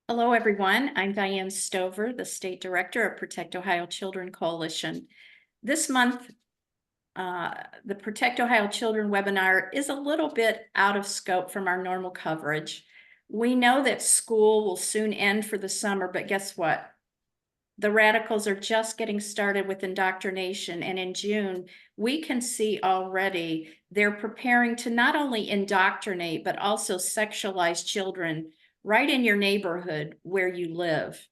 Hello, everyone. I'm Diane Stover, the State Director of Protect Ohio Children Coalition. This month, the Protect Ohio Children webinar is a little bit out of scope from our normal coverage. We know that school will soon end for the summer, but guess what? The radicals are just getting started with indoctrination, and in June, we can see already they're preparing to not only indoctrinate, but also sexualize children right in your neighborhood where you live.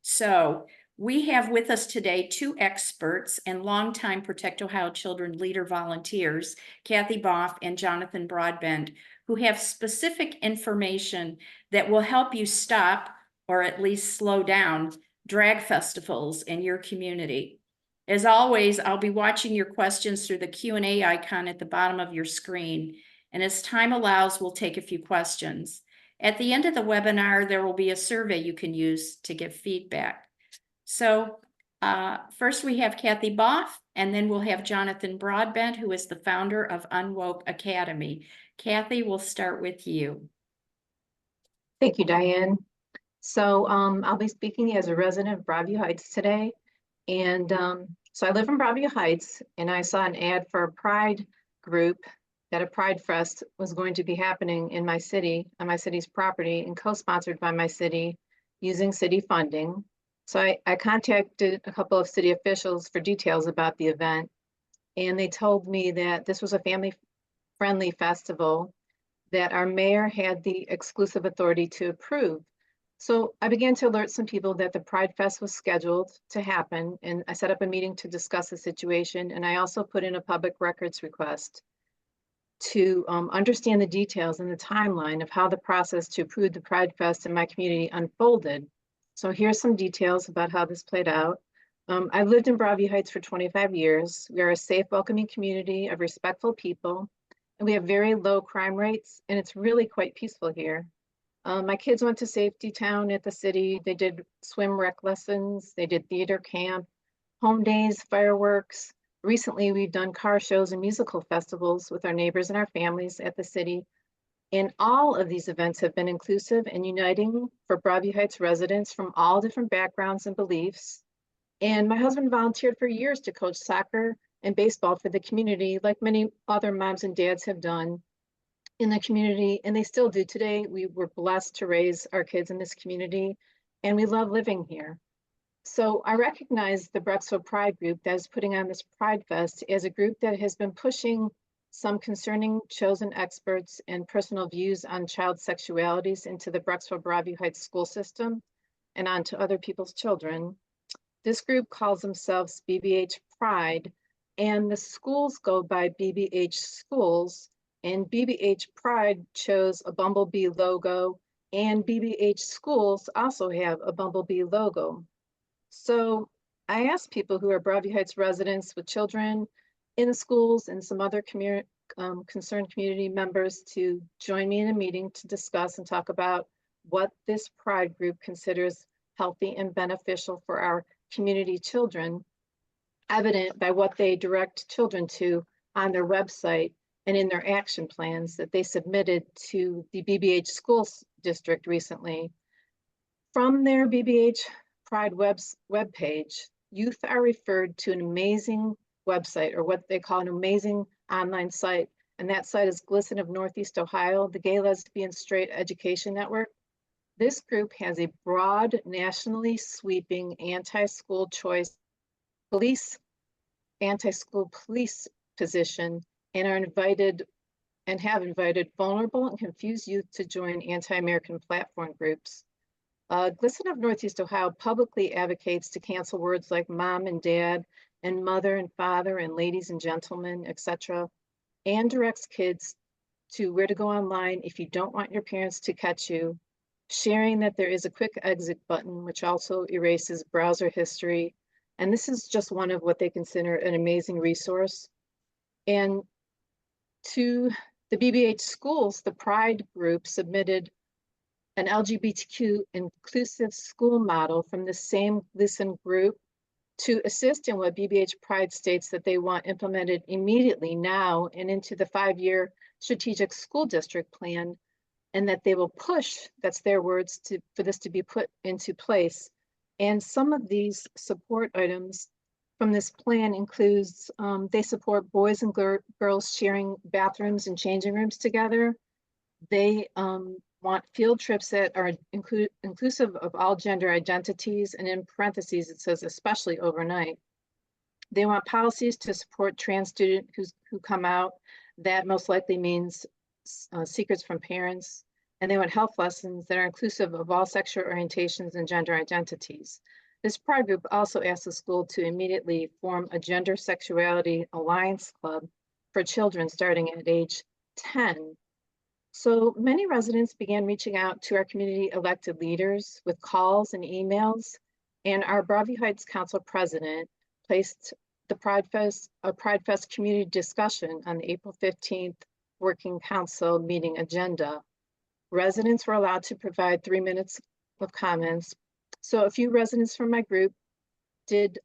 So we have with us today two experts and longtime Protect Ohio Children leader volunteers, Kathy Boff and Jonathan Broadbent, who have specific information that will help you stop or at least slow down drag festivals in your community. As always, I'll be watching your questions through the Q&A icon at the bottom of your screen. And as time allows, we'll take a few questions. At the end of the webinar, there will be a survey you can use to give feedback. So first we have Kathy Boff, and then we'll have Jonathan Broadbent, who is the founder of Unwoke Academy. Kathy, we'll start with you. Thank you, Diane. So I'll be speaking as a resident of Broadview Heights today. And so I live in Broadview Heights, and I saw an ad for a Pride group that a Pride Fest was going to be happening in my city, on my city's property, and co-sponsored by my city using city funding. So I contacted a couple of city officials for details about the event, and they told me that this was a family-friendly festival that our mayor had the exclusive authority to approve. So I began to alert some people that the Pride Fest was scheduled to happen, and I set up a meeting to discuss the situation. And I also put in a public records request to understand the details and the timeline of how the process to approve the Pride Fest in my community unfolded. So here's some details about how this played out. I've lived in Broadview Heights for 25 years. We are a safe, welcoming community of respectful people, and we have very low crime rates, and it's really quite peaceful here. My kids went to Safety Town at the city. They did swim rec lessons. They did theater camp, home days, fireworks. Recently, we've done car shows and musical festivals with our neighbors and our families at the city. And all of these events have been inclusive and uniting for Broadview Heights residents from all different backgrounds and beliefs. And my husband volunteered for years to coach soccer and baseball for the community, like many other moms and dads have done in the community, and they still do today. We were blessed to raise our kids in this community, and we love living here. So I recognize the Brecksville Pride group that is putting on this Pride Fest as a group that has been pushing some concerning chosen experts and personal views on child sexualities into the Brecksville Broadview Heights school system and onto other people's children. This group calls themselves BBH Pride, and the schools go by BBH Schools, and BBH Pride chose a bumblebee logo, and BBH Schools also have a bumblebee logo. So I asked people who are Broadview Heights residents with children in the schools and some other concerned community members to join me in a meeting to discuss and talk about what this Pride group considers healthy and beneficial for our community children, evident by what they direct children to on their website and in their action plans that they submitted to the BBH Schools District recently. From their BBH Pride webpage, youth are referred to an amazing website, or what they call an amazing online site. And that site is GLSEN of Northeast Ohio, the Gay, Lesbian, Straight Education Network. This group has a broad, nationally sweeping anti-school choice police, anti-school police position, and are invited and have invited vulnerable and confused youth to join anti-American platform groups. GLSEN of Northeast Ohio publicly advocates to cancel words like mom and dad and mother and father and ladies and gentlemen, etc., and directs kids to where to go online if you don't want your parents to catch you, sharing that there is a quick exit button, which also erases browser history. And this is just one of what they consider an amazing resource. And to the BBH Schools, the Pride group submitted an LGBTQ inclusive school model from the same GLSEN group to assist in what BBH Pride states that they want implemented immediately now and into the 5-year strategic school district plan and that they will push, that's their words, for this to be put into place. And some of these support items from this plan includes, they support boys and girls sharing bathrooms and changing rooms together. They want field trips that are inclusive of all gender identities, and in parentheses, it says especially overnight. They want policies to support trans students who come out. That most likely means secrets from parents. And they want health lessons that are inclusive of all sexual orientations and gender identities. This pride group also asked the school to immediately form a gender sexuality alliance club for children starting at age 10. So many residents began reaching out to our community elected leaders with calls and emails, and our Broadview Heights Council president placed the Pride Fest community discussion on the April 15th Working Council meeting agenda. Residents were allowed to provide 3 minutes of comments. So a few residents from my group did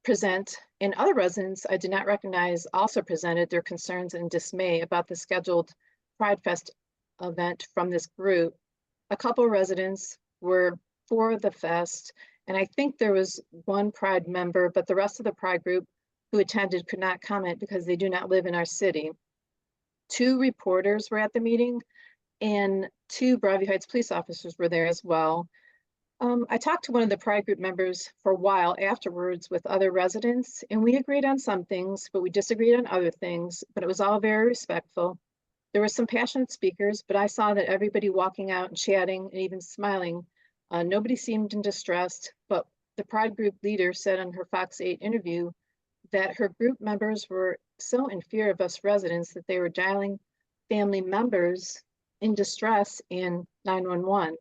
present, and other residents I did not recognize also presented their concerns and dismay about the scheduled Pride Fest event from this group. A couple residents were for the fest, and I think there was one Pride member, but the rest of the Pride group who attended could not comment because they do not live in our city. 2 reporters were at the meeting, and 2 Broadview Heights police officers were there as well. I talked to one of the Pride group members for a while afterwards with other residents, and we agreed on some things, but we disagreed on other things, but it was all very respectful. There were some passionate speakers, but I saw that everybody walking out and chatting and even smiling. Nobody seemed in distress, but the Pride group leader said on her Fox 8 interview that her group members were so in fear of us residents that they were dialing family members in distress in 911,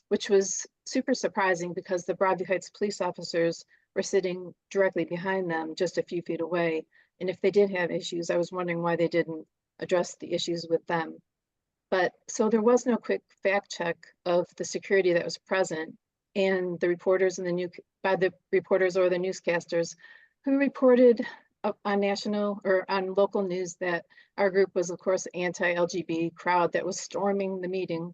which was super surprising because the Broadview Heights police officers were sitting directly behind them, just a few feet away. And if they did have issues, I was wondering why they didn't address the issues with them. But so there was no quick fact check of the security that was present, and the reporters and by the reporters or the newscasters who reported on national or on local news that our group was, of course, anti-LGBT crowd that was storming the meeting.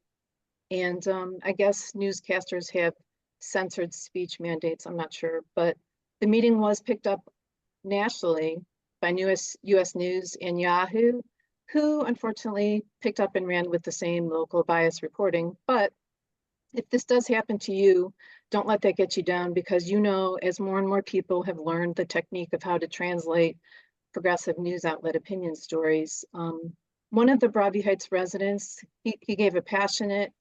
And I guess newscasters have censored speech mandates, I'm not sure, but the meeting was picked up nationally by US News and Yahoo, who unfortunately picked up and ran with the same local bias reporting. But if this does happen to you, don't let that get you down, because as more and more people have learned the technique of how to translate progressive news outlet opinion stories. One of the Broadview Heights residents, he gave passionate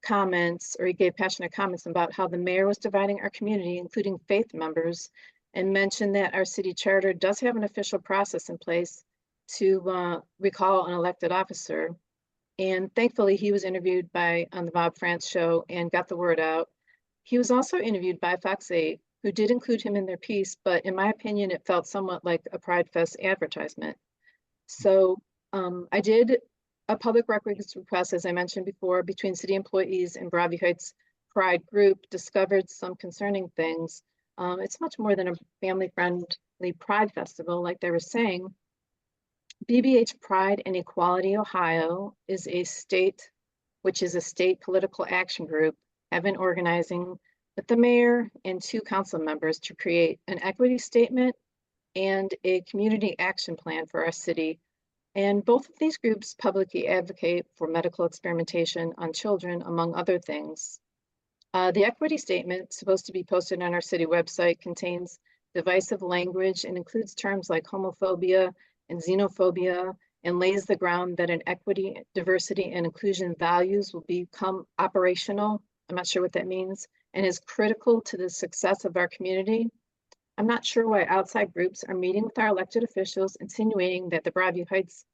comments about how the mayor was dividing our community, including faith members, and mentioned that our city charter does have an official process in place to recall an elected officer. And thankfully, he was interviewed on the Bob France show and got the word out. He was also interviewed by Fox 8, who did include him in their piece, but in my opinion, it felt somewhat like a Pride Fest advertisement. So I did a public records request, as I mentioned before, between city employees and Broadview Heights Pride group, discovered some concerning things. It's much more than a family-friendly Pride festival, like they were saying. BBH Pride and Equality Ohio is a state political action group, have been organizing with the mayor and 2 council members to create an equity statement and a community action plan for our city. And both of these groups publicly advocate for medical experimentation on children, among other things. The equity statement, supposed to be posted on our city website, contains divisive language and includes terms like homophobia and xenophobia, and lays the ground that an equity, diversity, and inclusion values will become operational. I'm not sure what that means, and is critical to the success of our community. I'm not sure why outside groups are meeting with our elected officials, insinuating that the Broadview Heights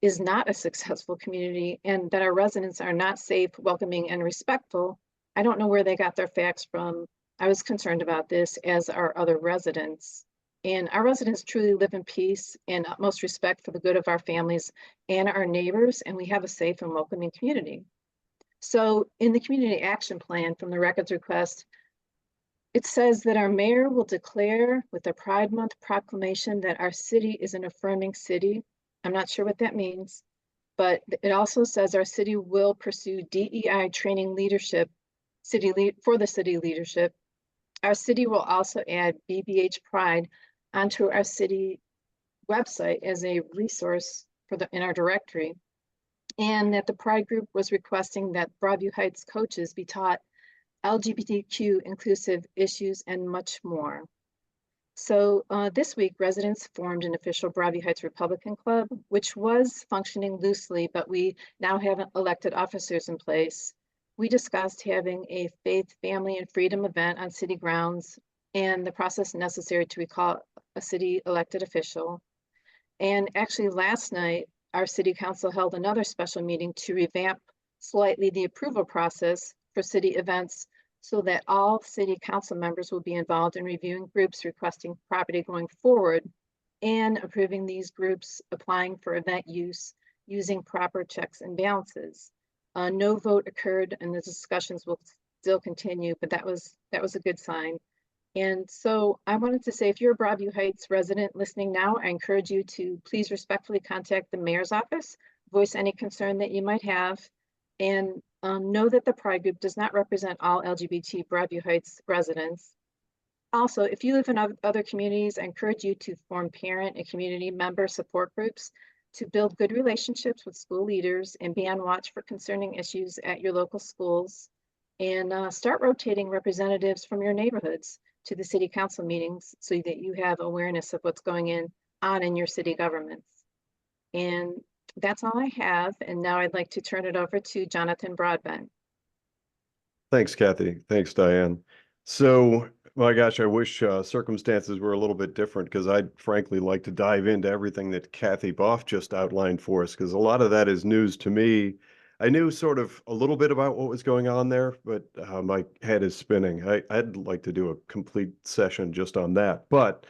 is not a successful community and that our residents are not safe, welcoming, and respectful. I don't know where they got their facts from. I was concerned about this, as are other residents. And our residents truly live in peace and utmost respect for the good of our families and our neighbors, and we have a safe and welcoming community. So in the community action plan from the records request, it says that our mayor will declare with the Pride Month proclamation that our city is an affirming city. I'm not sure what that means, but it also says our city will pursue DEI training leadership, for the city leadership. Our city will also add BBH Pride onto our city website as a resource in our directory, and that the Pride group was requesting that Broadview Heights coaches be taught LGBTQ inclusive issues and much more. So this week, residents formed an official Broadview Heights Republican Club, which was functioning loosely, but we now have elected officers in place. We discussed having a faith, family, and freedom event on city grounds and the process necessary to recall a city elected official. And actually last night, our city council held another special meeting to revamp slightly the approval process for city events so that all city council members will be involved in reviewing groups requesting property going forward and approving these groups applying for event use using proper checks and balances. No vote occurred and the discussions will still continue, but that was a good sign. And so I wanted to say, if you're a Broadview Heights resident listening now, I encourage you to please respectfully contact the mayor's office, voice any concern that you might have, and know that the Pride group does not represent all LGBT Broadview Heights residents. Also, if you live in other communities, I encourage you to form parent and community member support groups to build good relationships with school leaders and be on watch for concerning issues at your local schools, and start rotating representatives from your neighborhoods to the city council meetings so that you have awareness of what's going on in your city governments. And that's all I have. And now I'd like to turn it over to Jonathan Broadbent. Thanks, Kathy. Thanks, Diane. So, my gosh, I wish circumstances were a little bit different, because I'd frankly like to dive into everything that Kathy Boff just outlined for us, because a lot of that is news to me. I knew sort of a little bit about what was going on there, but my head is spinning. I'd like to do a complete session just on that. But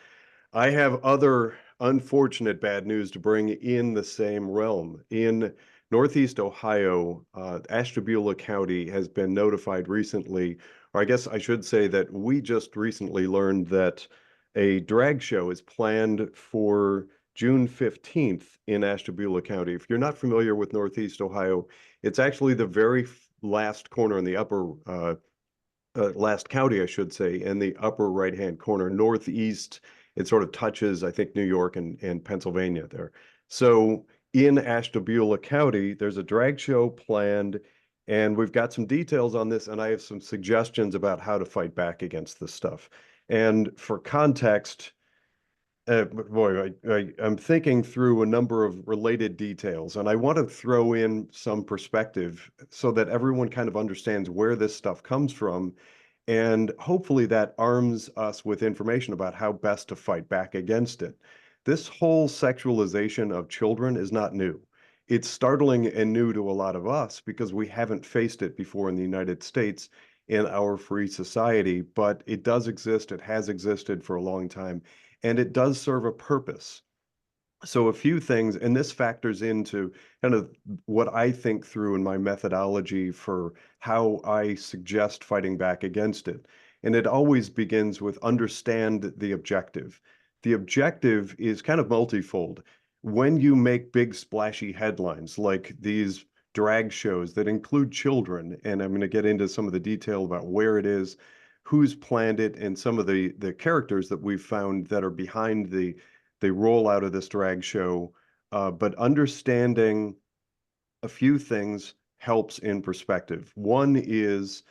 I have other unfortunate bad news to bring in the same realm. In Northeast Ohio, Ashtabula County has been notified recently, or I guess I should say that we just recently learned that a drag show is planned for June 15th in Ashtabula County. If you're not familiar with Northeast Ohio, it's actually the very last corner in the upper, last county, I should say, in the upper right-hand corner, northeast. It sort of touches, I think, New York and Pennsylvania there. So in Ashtabula County, there's a drag show planned, and we've got some details on this, and I have some suggestions about how to fight back against this stuff. And for context, boy, I'm thinking through a number of related details, and I want to throw in some perspective so that everyone kind of understands where this stuff comes from. And hopefully that arms us with information about how best to fight back against it. This whole sexualization of children is not new. It's startling and new to a lot of us because we haven't faced it before in the United States in our free society, but it does exist. It has existed for a long time, and it does serve a purpose. So a few things, and this factors into kind of what I think through in my methodology for how I suggest fighting back against it. And it always begins with understand the objective. The objective is kind of multifold. When you make big splashy headlines like these drag shows that include children, and I'm going to get into some of the detail about where it is, who's planned it, and some of the characters that we've found that are behind the rollout of this drag show, but understanding a few things helps in perspective. One is,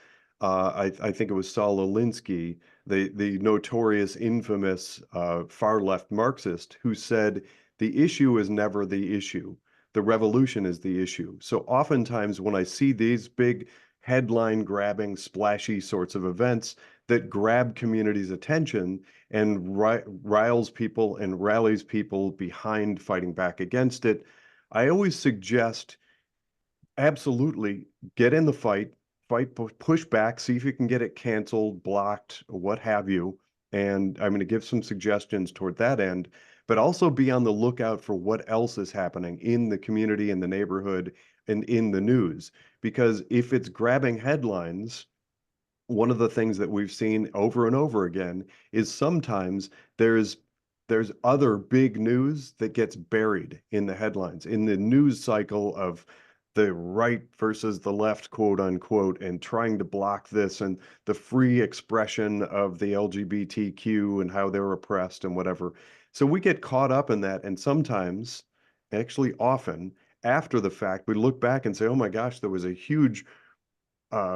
I think it was Saul Alinsky, the notorious, infamous far left Marxist, who said the issue is never the issue. The revolution is the issue. So oftentimes when I see these big headline grabbing, splashy sorts of events that grab communities' attention and riles people and rallies people behind fighting back against it, I always suggest absolutely get in the fight, push back, see if you can get it canceled, blocked, what have you. And I'm going to give some suggestions toward that end, but also be on the lookout for what else is happening in the community, in the neighborhood, and in the news. Because if it's grabbing headlines, one of the things that we've seen over and over again is sometimes there's there's other big news that gets buried in the headlines, in the news cycle of the right versus the left, quote unquote, and trying to block this and the free expression of the LGBTQ and how they're oppressed and whatever. So we get caught up in that. And sometimes, actually often, after the fact, we look back and say, oh my gosh, there was a huge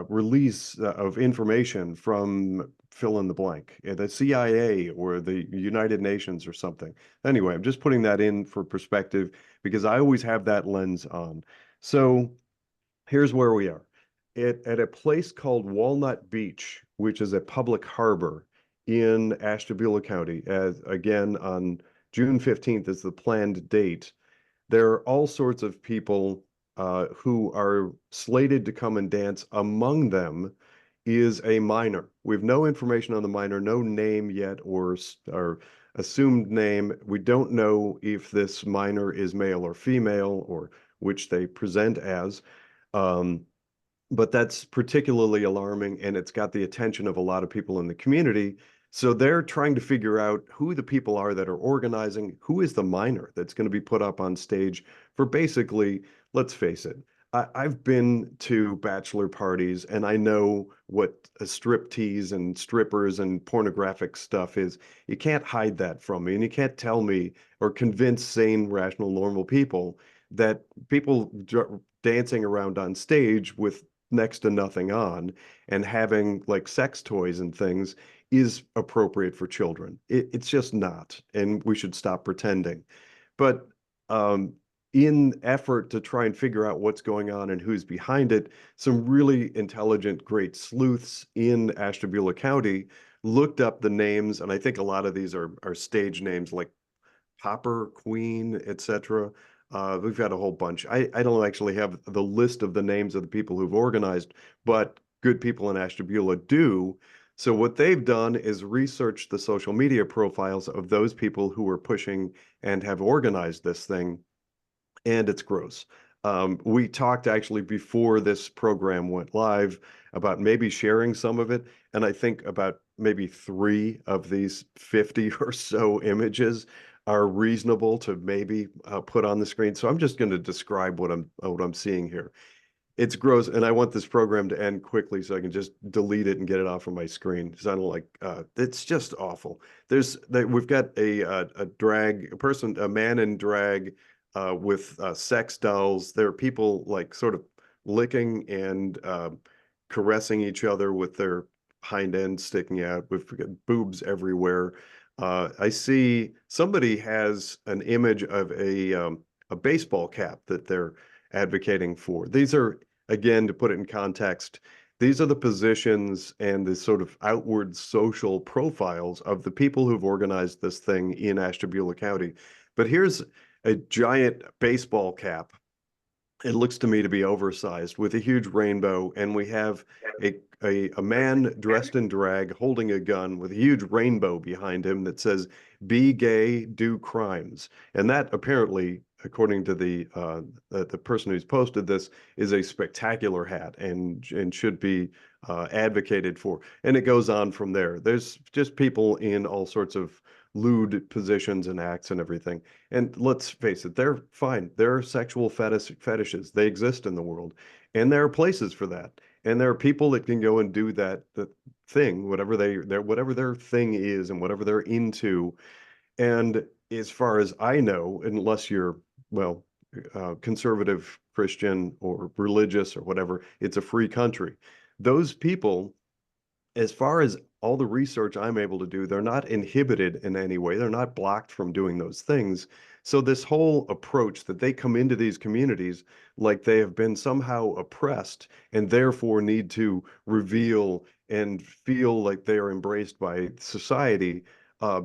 release of information from fill in the blank, the CIA or the United Nations or something. Anyway, I'm just putting that in for perspective because I always have that lens on. So here's where we are. At a place called Walnut Beach, which is a public harbor in Ashtabula County, as again on June 15th is the planned date. There are all sorts of people who are slated to come and dance. Among them is a minor. We have no information on the minor, no name yet or assumed name. We don't know if this minor is male or female or which they present as. Um, but that's particularly alarming, and it's got the attention of a lot of people in the community. So they're trying to figure out who the people are that are organizing, who is the minor that's going to be put up on stage for basically, let's face it, I've been to bachelor parties and I know what a strip tease and strippers and pornographic stuff is. You can't hide that from me, and you can't tell me or convince sane, rational, normal people that people dancing around on stage with next to nothing on and having like sex toys and things is appropriate for children. It's just not, and we should stop pretending. But um, in effort to try and figure out what's going on and who's behind it, some really intelligent, great sleuths in Ashtabula County looked up the names, and I think a lot of these are stage names like Hopper, Queen, etc. We've got a whole bunch. I don't actually have the list of the names of the people who've organized, but good people in Ashtabula do. So what they've done is research the social media profiles of those people who are pushing and have organized this thing, and it's gross. We talked actually before this program went live about maybe sharing some of it, and I think about maybe 3 of these 50 or so images are reasonable to maybe put on the screen. So I'm just going to describe what I'm seeing here. It's gross, and I want this program to end quickly so I can just delete it and get it off of my screen because I don't like it's just awful. We've got a man in drag with sex dolls. There are people like sort of licking and caressing each other with their hind end sticking out. We've got boobs everywhere. I see somebody has an image of a baseball cap that they're advocating for. These are, again, to put it in context, these are the positions and the sort of outward social profiles of the people who've organized this thing in Ashtabula County. But here's a giant baseball cap. It looks to me to be oversized with a huge rainbow, and we have a man dressed in drag holding a gun with a huge rainbow behind him that says, "Be gay, do crimes." And that apparently, according to the person who's posted this, is a spectacular hat and should be advocated for. And it goes on from there. There's just people in all sorts of lewd positions and acts and everything. And let's face it, they're fine. There are sexual fetishes. They exist in the world. And there are places for that. And there are people that can go and do that thing, whatever whatever their thing is and whatever they're into. And as far as I know, unless you're, well, conservative Christian or religious or whatever, it's a free country. Those people, as far as all the research I'm able to do, they're not inhibited in any way. They're not blocked from doing those things. So this whole approach that they come into these communities like they have been somehow oppressed and therefore need to reveal and feel like they are embraced by society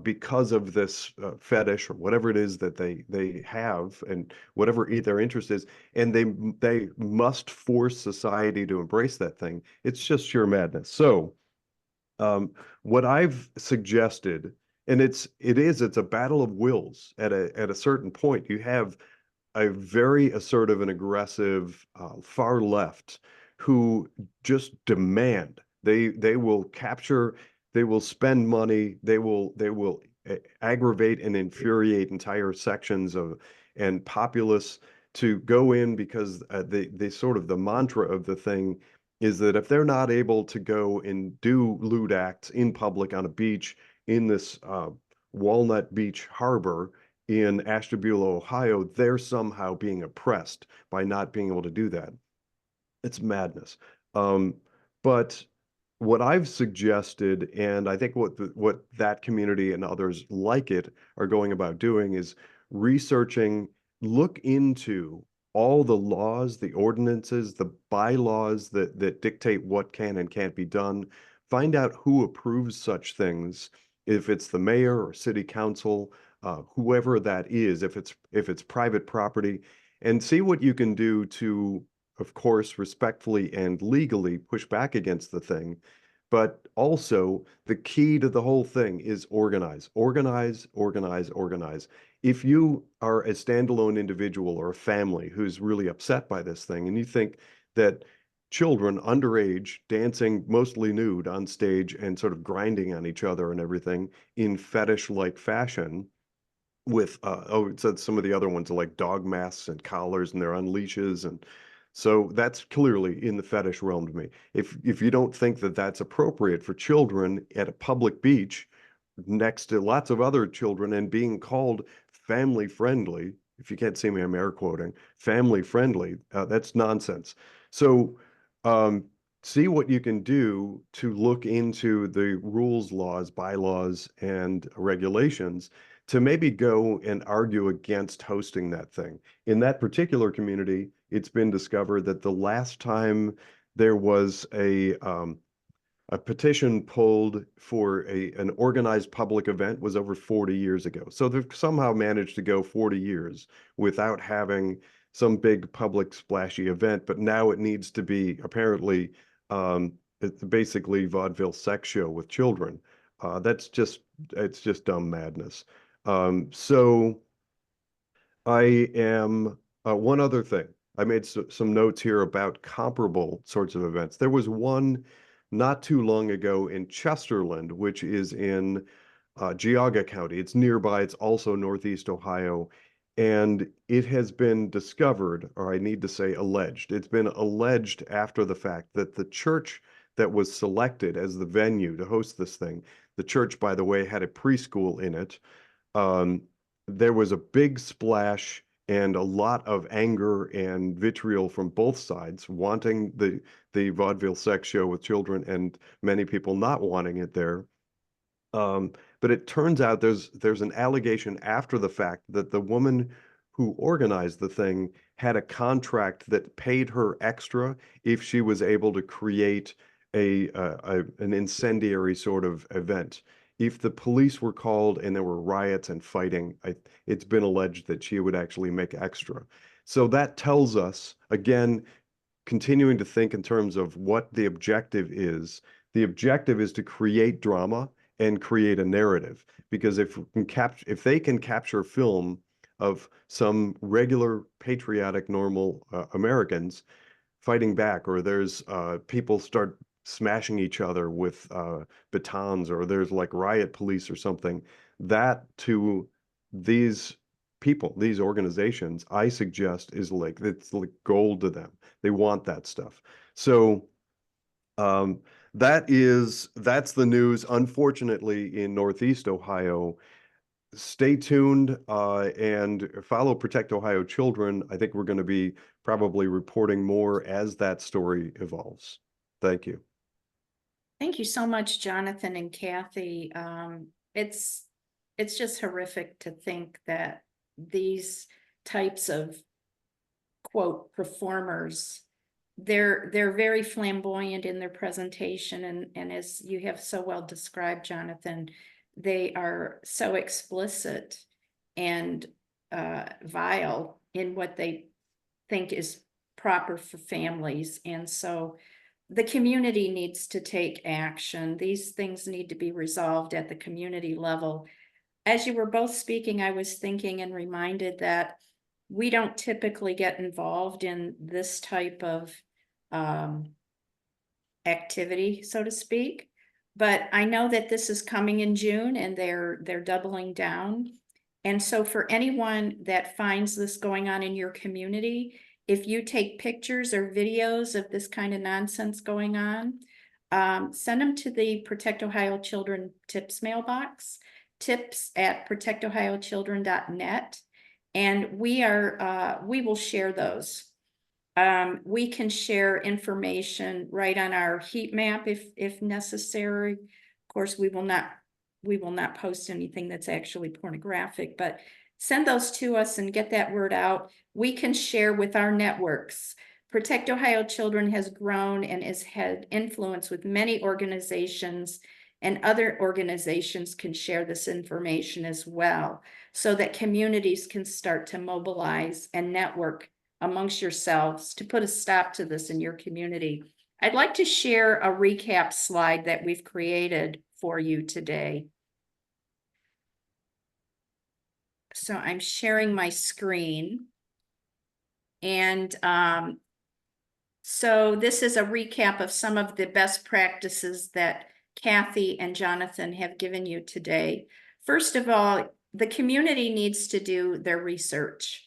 because of this fetish or whatever it is that they have and whatever their interest is, and they must force society to embrace that thing. It's just sheer madness. So what I've suggested, and it's a battle of wills at a certain point. You have a very assertive and aggressive far left who just demand they will capture, they will spend money, they will aggravate and infuriate entire sections of and populace to go in because they sort of the mantra of the thing is that if they're not able to go and do lewd acts in public on a beach in this Walnut Beach harbor in Ashtabula, Ohio, they're somehow being oppressed by not being able to do that. It's madness. But what I've suggested, and I think what that community and others like it are going about doing is researching, look into all the laws, the ordinances, the bylaws that dictate what can and can't be done. Find out who approves such things, if it's the mayor or city council, whoever that is, if it's private property, and see what you can do to, of course, respectfully and legally push back against the thing. But also, the key to the whole thing is organize, organize, organize, organize. If you are a standalone individual or a family who's really upset by this thing, and you think that children underage dancing mostly nude on stage and sort of grinding on each other and everything in fetish-like fashion, with it said some of the other ones are like dog masks and collars and they're on leashes, and so that's clearly in the fetish realm to me. If you don't think that that's appropriate for children at a public beach next to lots of other children and being called family friendly, if you can't see me, I'm air quoting family friendly, that's nonsense. So um see what you can do to look into the rules, laws, bylaws, and regulations to maybe go and argue against hosting that thing. In that particular community, it's been discovered that the last time there was a petition pulled for an organized public event was over 40 years ago. So they've somehow managed to go 40 years without having some big public splashy event, but now it needs to be apparently it's basically vaudeville sex show with children. It's just dumb madness. So I am one other thing. I made some notes here about comparable sorts of events. There was one not too long ago in Chesterland, which is in Geauga County. It's nearby. It's also Northeast Ohio. And it has been discovered, or I need to say alleged, it's been alleged after the fact that the church that was selected as the venue to host this thing, the church, by the way, had a preschool in it. um, there was a big splash and a lot of anger and vitriol from both sides, wanting the vaudeville sex show with children and many people not wanting it there. But it turns out there's an allegation after the fact that the woman who organized the thing had a contract that paid her extra if she was able to create an incendiary sort of event. If the police were called and there were riots and fighting, it's been alleged that she would actually make extra. So that tells us, again, continuing to think in terms of what the objective is. The objective is to create drama and create a narrative. Because if they can capture film of some regular patriotic normal Americans fighting back, or there's people start smashing each other with batons, or there's like riot police or something, that to these people, these organizations, I suggest is like, it's like gold to them. They want that stuff. So um, that's the news, unfortunately, in Northeast Ohio. Stay tuned and follow Protect Ohio Children. I think we're going to be probably reporting more as that story evolves. Thank you. Thank you so much, Jonathan and Kathy. It's just horrific to think that these types of quote performers, they're very flamboyant in their presentation, and as you have so well described, Jonathan, they are so explicit and vile in what they think is proper for families. And so the community needs to take action. These things need to be resolved at the community level. As you were both speaking, I was thinking and reminded that we don't typically get involved in this type of activity, so to speak, But I know that this is coming in June and they're doubling down. And so for anyone that finds this going on in your community, if you take pictures or videos of this kind of nonsense going on, send them to the Protect Ohio Children tips mailbox, tips@protectohiochildren.net. And we will share those. We can share information right on our heat map if necessary. Of course, we will not post anything that's actually pornographic, but send those to us and get that word out. We can share with our networks. Protect Ohio Children has grown and has had influence with many organizations, and other organizations can share this information as well, so that communities can start to mobilize and network amongst yourselves to put a stop to this in your community. I'd like to share a recap slide that we've created for you today. So I'm sharing my screen. And so this is a recap of some of the best practices that Kathy and Jonathan have given you today. First of all, the community needs to do their research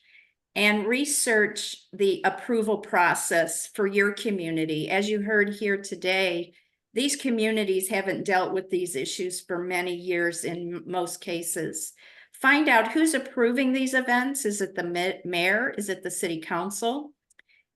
and research the approval process for your community. As you heard here today, these communities haven't dealt with these issues for many years in most cases. Find out who's approving these events. Is it the mayor? Is it the city council?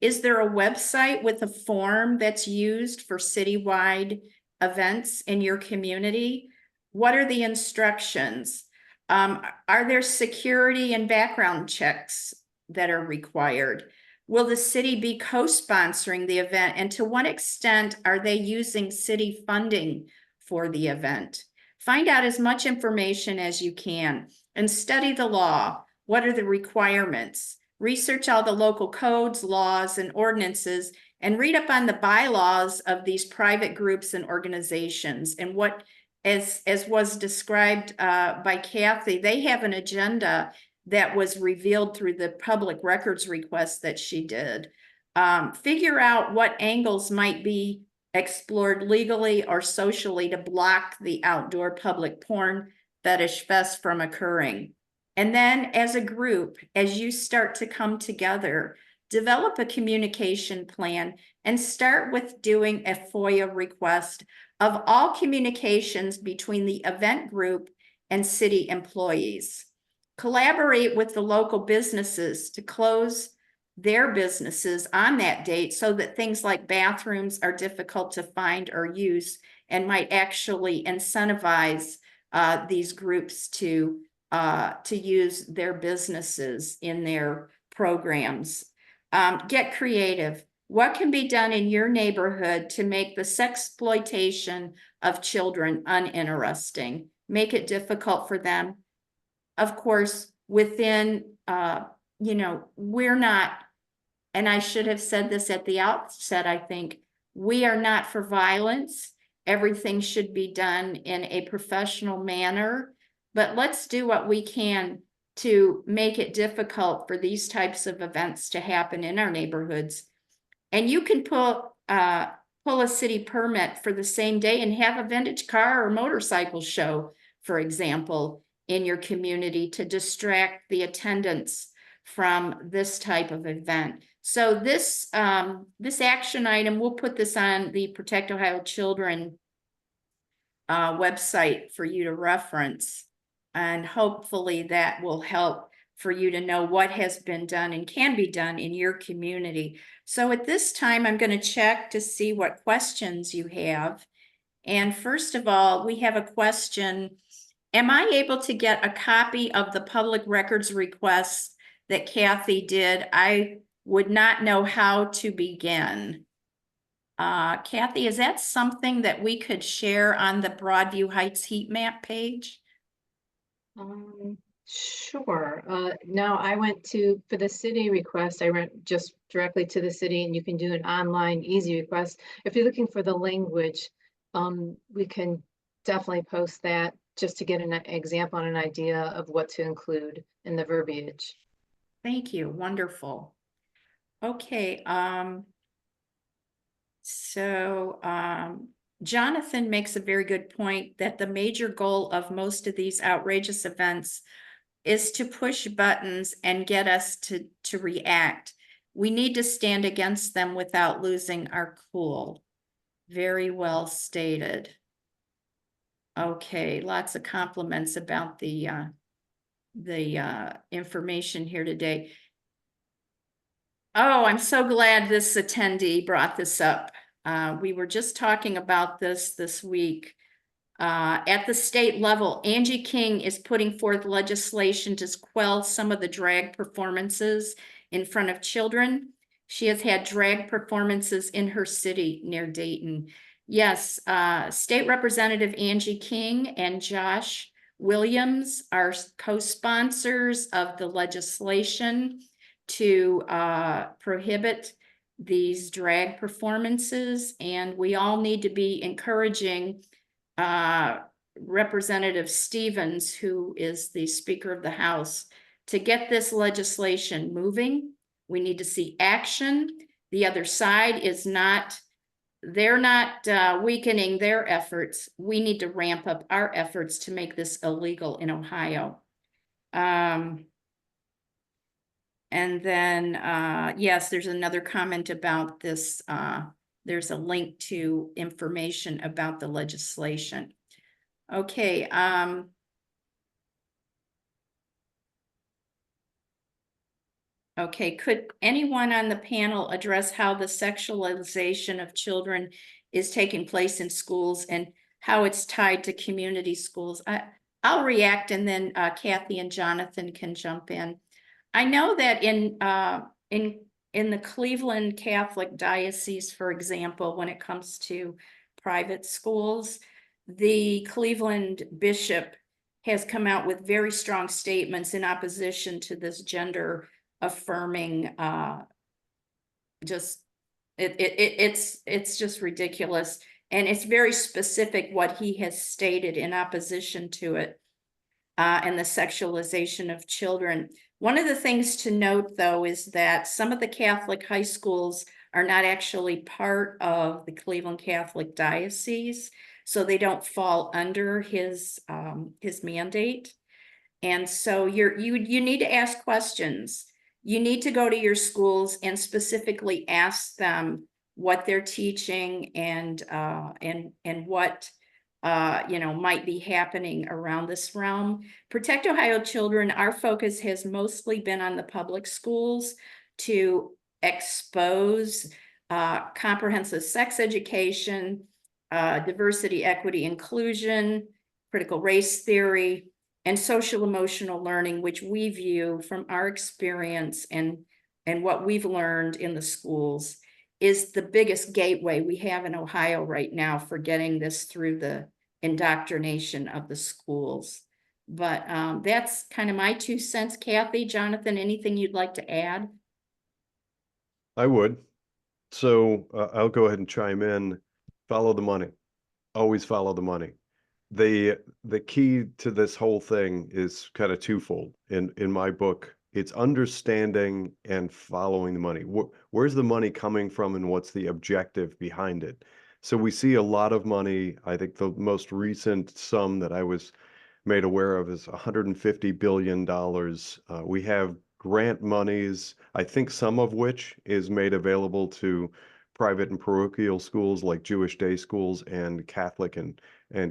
Is there a website with a form that's used for citywide events in your community? What are the instructions? Are there security and background checks that are required? Will the city be co-sponsoring the event? And to what extent are they using city funding for the event? Find out as much information as you can and study the law. What are the requirements? Research all the local codes, laws, and ordinances, and read up on the bylaws of these private groups and organizations. And what, as was described by Kathy, they have an agenda that was revealed through the public records request that she did. Figure out what angles might be explored legally or socially to block the outdoor public porn fetish fest from occurring. And then as a group, as you start to come together, develop a communication plan and start with doing a FOIA request of all communications between the event group and city employees. Collaborate with the local businesses to close their businesses on that date so that things like bathrooms are difficult to find or use and might actually incentivize these groups to use their businesses in their programs. Get creative. What can be done in your neighborhood to make the sexploitation of children uninteresting? Make it difficult for them. Of course, within, we're not, and I should have said this at the outset, I think, we are not for violence. Everything should be done in a professional manner. But let's do what we can to make it difficult for these types of events to happen in our neighborhoods. And you can pull a city permit for the same day and have a vintage car or motorcycle show, for example, in your community to distract the attendants from this type of event. So this action item, we'll put this on the Protect Ohio Children website for you to reference. And hopefully that will help for you to know what has been done and can be done in your community. So at this time, I'm going to check to see what questions you have. And first of all, we have a question. Am I able to get a copy of the public records request that Kathy did? I would not know how to begin. Kathy, is that something that we could share on the Broadview Heights heat map page? Sure. Now I went for the city request, I went just directly to the city, and you can do an online easy request. If you're looking for the language, we can definitely post that just to get an example and an idea of what to include in the verbiage. Thank you. Wonderful. Okay. So Jonathan makes a very good point that the major goal of most of these outrageous events is to push buttons and get us to react. We need to stand against them without losing our cool. Very well stated. Okay, lots of compliments about the information here today. Oh, I'm so glad this attendee brought this up. We were just talking about this week. At the state level, Angie King is putting forth legislation to quell some of the drag performances in front of children. She has had drag performances in her city near Dayton. Yes, State Representative Angie King and Josh Williams are co-sponsors of the legislation to prohibit these drag performances, and we all need to be encouraging Representative Stevens, who is the Speaker of the House, to get this legislation moving. We need to see action. The other side is not, they're not weakening their efforts. We need to ramp up our efforts to make this illegal in Ohio. And then, yes, there's another comment about this. There's a link to information about the legislation. Okay. Okay, could anyone on the panel address how the sexualization of children is taking place in schools and how it's tied to community schools? I'll react, and then Kathy and Jonathan can jump in. I know that in the Cleveland Catholic Diocese, for example, when it comes to private schools, the Cleveland bishop has come out with very strong statements in opposition to this gender affirming it's just ridiculous, and it's very specific what he has stated in opposition to it, and the sexualization of children. One of the things to note, though, is that some of the Catholic high schools are not actually part of the Cleveland Catholic Diocese, so they don't fall under his mandate. And so you need to ask questions. You need to go to your schools and specifically ask them what they're teaching and what might be happening around this realm. Protect Ohio Children, our focus has mostly been on the public schools to expose comprehensive sex education, diversity, equity, inclusion, critical race theory, and social emotional learning, which we view from our experience and what we've learned in the schools is the biggest gateway we have in Ohio right now for getting this through the indoctrination of the schools. But that's kind of my 2 cents. Kathy, Jonathan, anything you'd like to add? I would. So I'll go ahead and chime in. Follow the money. Always follow the money. The key to this whole thing is kind of twofold. In my book, it's understanding and following the money. Where's the money coming from and what's the objective behind it? So we see a lot of money. I think the most recent sum that I was made aware of is $150 billion. We have grant monies, I think some of which is made available to private and parochial schools like Jewish day schools and Catholic and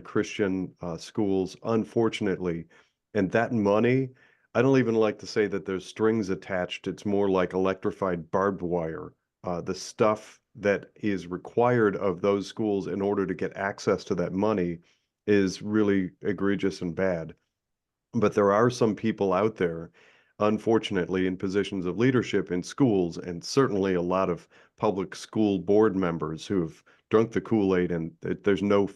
Christian schools, unfortunately. And that money, I don't even like to say that there's strings attached. It's more like electrified barbed wire. The stuff that is required of those schools in order to get access to that money is really egregious and bad. But there are some people out there, unfortunately, in positions of leadership in schools, and certainly a lot of public school board members who have drunk the Kool-Aid, and there's no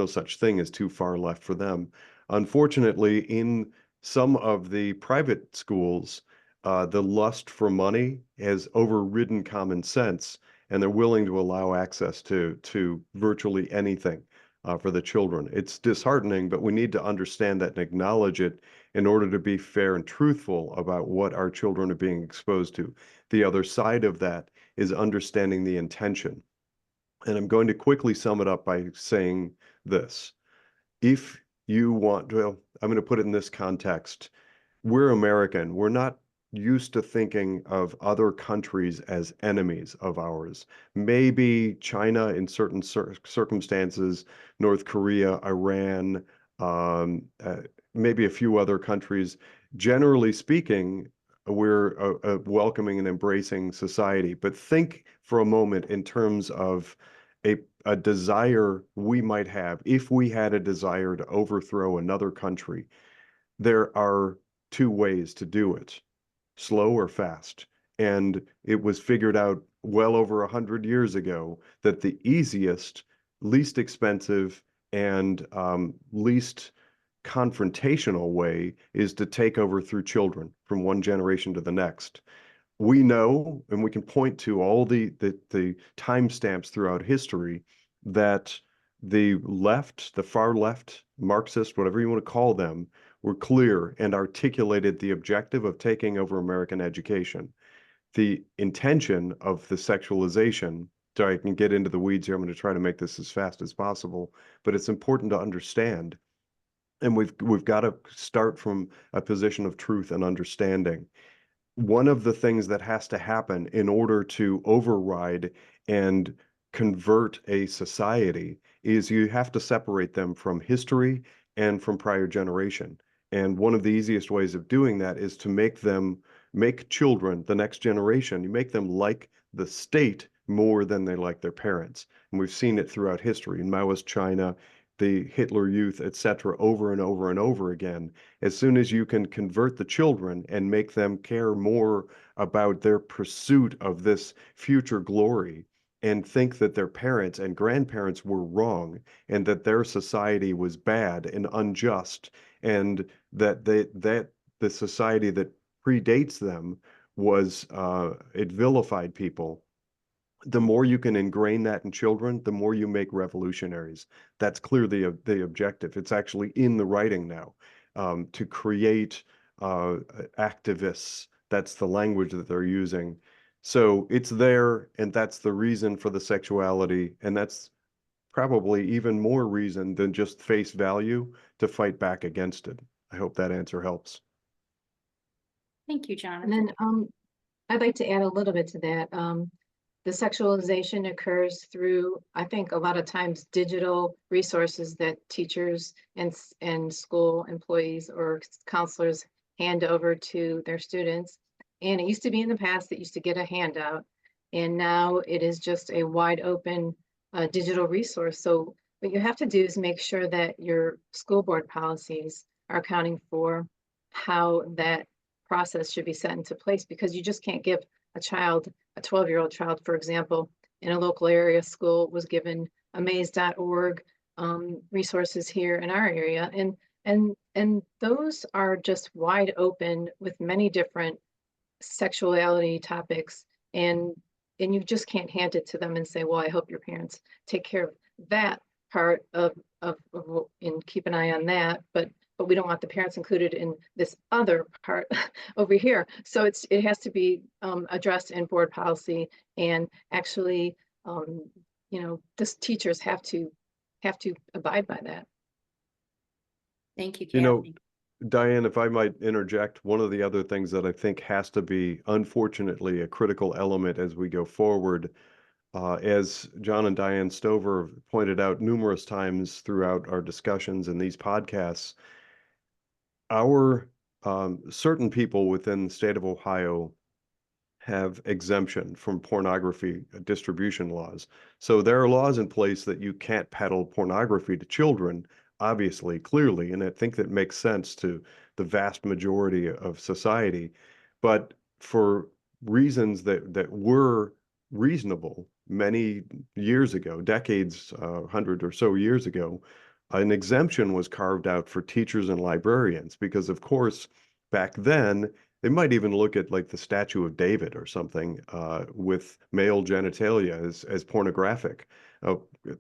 such thing as too far left for them. Unfortunately, in some of the private schools, the lust for money has overridden common sense, and they're willing to allow access to virtually anything for the children. It's disheartening, but we need to understand that and acknowledge it in order to be fair and truthful about what our children are being exposed to. The other side of that is understanding the intention. And I'm going to quickly sum it up by saying this. If you want, well, I'm going to put it in this context. We're American. We're not used to thinking of other countries as enemies of ours. Maybe China in certain circumstances, North Korea, Iran, um, uh, maybe a few other countries. Generally speaking, we're a welcoming and embracing society. But think for a moment in terms of a desire we might have if we had a desire to overthrow another country. There are two ways to do it, slow or fast. And it was figured out well over 100 years ago that the easiest, least expensive, and least confrontational way is to take over through children from one generation to the next. We know, and we can point to all the timestamps throughout history that the left, the far left, Marxist, whatever you want to call them, were clear and articulated the objective of taking over American education. The intention of the sexualization, so I can get into the weeds here, I'm going to try to make this as fast as possible, but it's important to understand. And we've got to start from a position of truth and understanding. One of the things that has to happen in order to override and convert a society is you have to separate them from history and from prior generation. And one of the easiest ways of doing that is to make children, the next generation, you make them like the state more than they like their parents. And we've seen it throughout history in Maoist China, the Hitler Youth, etc., over and over and over again. As soon as you can convert the children and make them care more about their pursuit of this future glory and think that their parents and grandparents were wrong and that their society was bad and unjust and that the society that predates them was it vilified people, the more you can ingrain that in children, the more you make revolutionaries. That's clearly the objective. It's actually in the writing now, to create activists. That's the language that they're using. So it's there, and that's the reason for the sexuality, and that's probably even more reason than just face value to fight back against it. I hope that answer helps. Thank you, And Jonathan. then I'd like to add a little bit to that. The sexualization occurs through, I think, a lot of times digital resources that teachers and school employees or counselors hand over to their students. And it used to be in the past that used to get a handout, and now it is just a wide open digital resource. So what you have to do is make sure that your school board policies are accounting for how that process should be set into place, because you just can't give a child, a 12-year-old child, for example, in a local area school was given a maze.org resources here in our area. And those are just wide open with many different sexuality topics. And you just can't hand it to them and say, well, I hope your parents take care of that part of and keep an eye on that. But we don't want the parents included in this other part over here. So it has to be addressed in board policy, and actually, this teachers have to abide by that. Thank you, You know, Kathy. Diane, if I might interject, one of the other things that I think has to be, unfortunately, a critical element as we go forward, as John and Diane Stover pointed out numerous times throughout our discussions in these podcasts, our certain people within the state of Ohio have exemption from pornography distribution laws. So there are laws in place that you can't peddle pornography to children, obviously, clearly, and I think that makes sense to the vast majority of society. But for reasons that were reasonable many years ago, decades, 100 or so years ago, an exemption was carved out for teachers and librarians because, of course, back then, they might even look at like the statue of David or something with male genitalia as pornographic.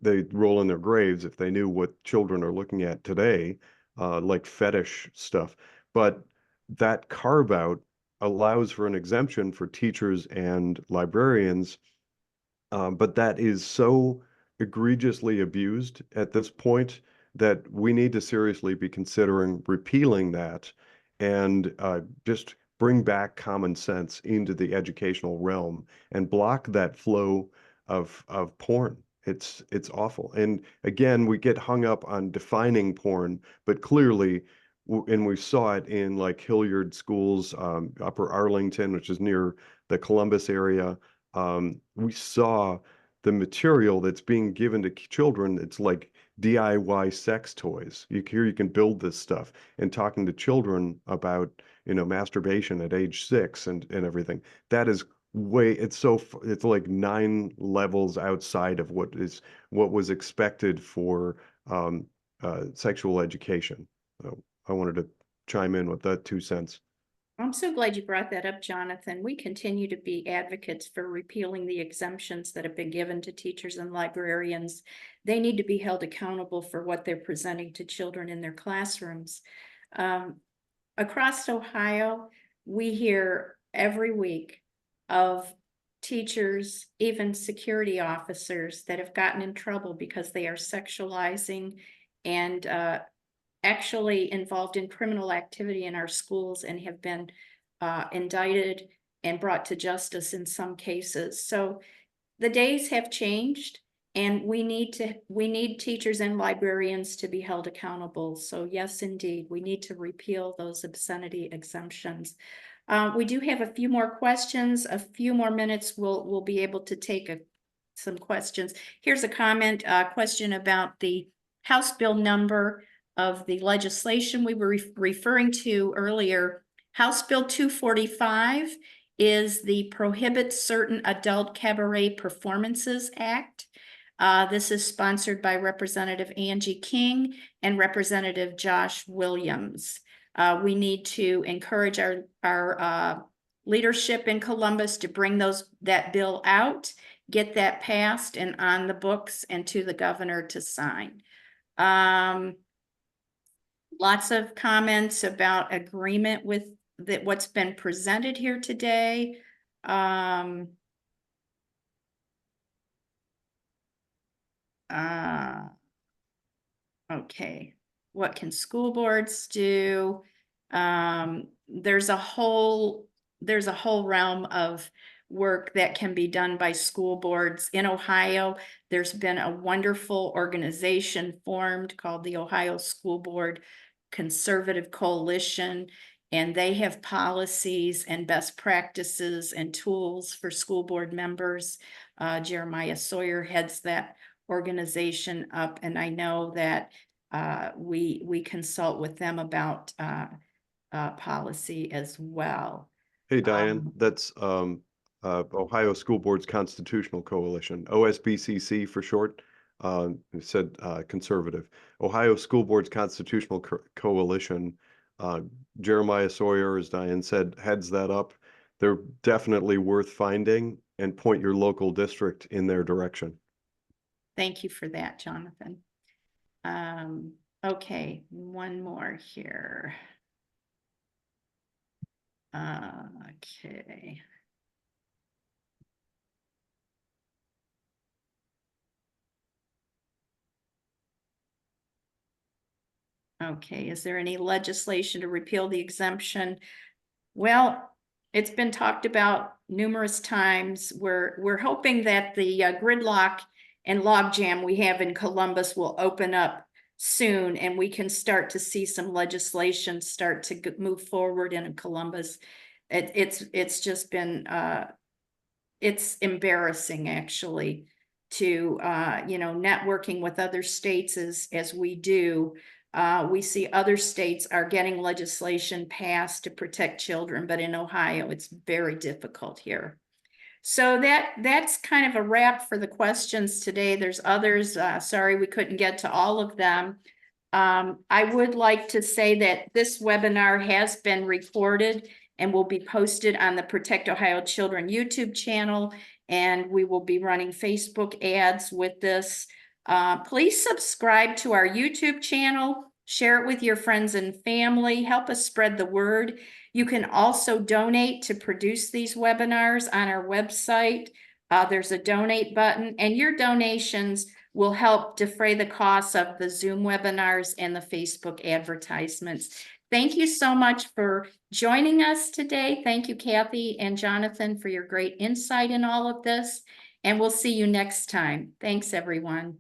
They'd roll in their graves if they knew what children are looking at today, like fetish stuff. But that carve out allows for an exemption for teachers and librarians, but that is so egregiously abused at this point that we need to seriously be considering repealing that and just bring back common sense into the educational realm and block that flow of porn. It's awful. And again, we get hung up on defining porn, but clearly, and we saw it in like Hilliard schools, Upper Arlington, which is near the Columbus area. We saw the material that's being given to children. It's like DIY sex toys. Here you can build this stuff, and talking to children about, masturbation at age 6 and everything. That is it's like 9 levels outside of what was expected for sexual education. So I wanted to chime in with that 2 cents. I'm so glad you brought that up, Jonathan. We continue to be advocates for repealing the exemptions that have been given to teachers and librarians. They need to be held accountable for what they're presenting to children in their classrooms. Across Ohio, we hear every week of teachers, even security officers, that have gotten in trouble because they are sexualizing and actually involved in criminal activity in our schools and have been indicted and brought to justice in some cases. So the days have changed, and we need teachers and librarians to be held accountable. So yes, indeed, we need to repeal those obscenity exemptions. We do have a few more questions, a few more minutes. We'll be able to take some questions. Here's a question about the House Bill number of the legislation we were referring to earlier. House Bill 245 is the Prohibits Certain Adult Cabaret Performances Act. This is sponsored by Representative Angie King and Representative Josh Williams. We need to encourage our leadership in Columbus to bring that bill out, get that passed and on the books and to the governor to sign. Lots of comments about agreement with what's been presented here today. Okay, what can school boards do? There's a whole realm of work that can be done by school boards. In Ohio, there's been a wonderful organization formed called the Ohio School Board Conservative Coalition, and they have policies and best practices and tools for school board members. Jeremiah Sawyer heads that organization up, and I know that we consult with them about policy as well. Hey, Diane, that's Ohio School Boards Constitutional Coalition, OSBCC for short. It said conservative. Ohio School Boards Constitutional Coalition. Jeremiah Sawyer, as Diane said, heads that up. They're definitely worth finding, and point your local district in their direction. Thank you for that, Jonathan. Okay, one more here. Okay. Okay, is there any legislation to repeal the exemption? Well, it's been talked about numerous times. We're hoping that the gridlock and logjam we have in Columbus will open up soon, and we can start to see some legislation start to move forward in Columbus. It's just been it's embarrassing, actually, to networking with other states as we do. We see other states are getting legislation passed to protect children, but in Ohio, it's very difficult here. So that's kind of a wrap for the questions today. There's others. Sorry, we couldn't get to all of them. I would like to say that this webinar has been recorded and will be posted on the Protect Ohio Children YouTube channel, and we will be running Facebook ads with this. Please subscribe to our YouTube channel, share it with your friends and family, help us spread the word. You can also donate to produce these webinars on our website. There's a donate button, and your donations will help defray the costs of the Zoom webinars and the Facebook advertisements. Thank you so much for joining us today. Thank you, Kathy and Jonathan, for your great insight in all of this. And we'll see you next time. Thanks, everyone.